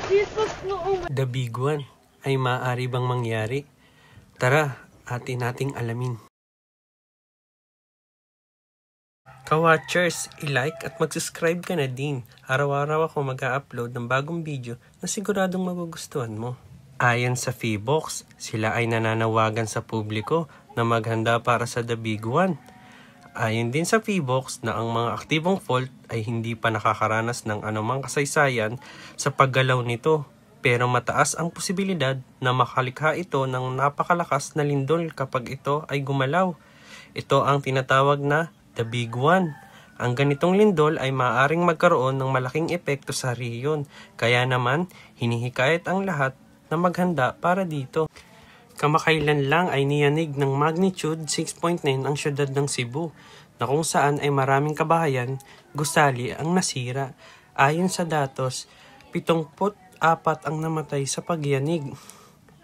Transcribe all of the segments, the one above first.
Jesus, no. The big one ay maaari bang mangyari? Tara, atin nating alamin. Ka-watchers, i-like at mag-subscribe ka na din. Araw-araw ako mag-upload ng bagong video na siguradong magugustuhan mo. Ayon sa Feebox, sila ay nananawagan sa publiko na maghanda para sa The Big One. Ayon din sa Feebox na ang mga aktibong fault ay hindi pa nakakaranas ng anumang kasaysayan sa paggalaw nito, pero mataas ang posibilidad na makalikha ito ng napakalakas na lindol kapag ito ay gumalaw. Ito ang tinatawag na The Big One. Ang ganitong lindol ay maaaring magkaroon ng malaking epekto sa rehiyon, kaya naman hinihikayat ang lahat na maghanda para dito. Kamakailan lang ay niyanig ng magnitude 6.9 ang syudad ng Cebu, na kung saan ay maraming kabahayan, gusali ang nasira. Ayon sa datos, 74 ang namatay sa pagyanig.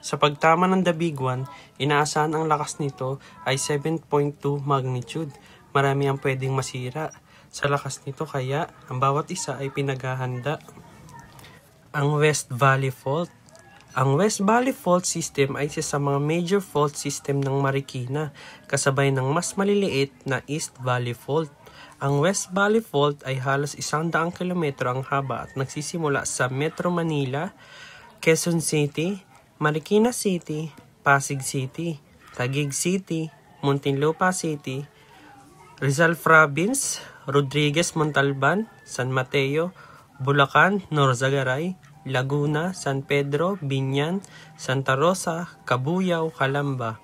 Sa pagtama ng The Big One, inaasahan ang lakas nito ay 7.2 magnitude. Marami ang pwedeng masira sa lakas nito, kaya ang bawat isa ay pinaghahanda. Ang West Valley Fault. Ang West Valley Fault System ay isa sa mga major fault system ng Marikina, kasabay ng mas maliliit na East Valley Fault. Ang West Valley Fault ay halos 100 kilometro ang haba at nagsisimula sa Metro Manila, Quezon City, Marikina City, Pasig City, Taguig City, Muntinlupa City, Rizal Province, Rodriguez Montalban, San Mateo, Bulacan, Norzagaray, Laguna, San Pedro, Biñan, Santa Rosa, Cabuyao, Calamba,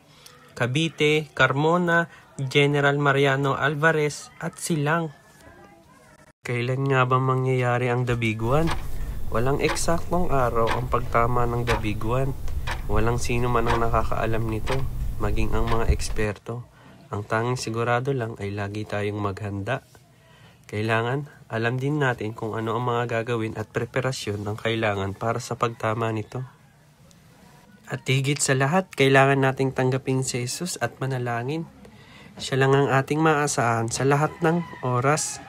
Cavite, Carmona, General Mariano Alvarez at Silang. Kailan nga ba mangyayari ang The Big One? Walang eksaktong araw ang pagtama ng The Big One. Walang sino man ang nakakaalam nito, maging ang mga eksperto. Ang tanging sigurado lang ay lagi tayong maghanda. Kailangan alam din natin kung ano ang mga gagawin at preparasyon ng kailangan para sa pagtama nito. At higit sa lahat, kailangan nating tanggapin si Jesus at manalangin. Siya lang ang ating maaasahan sa lahat ng oras.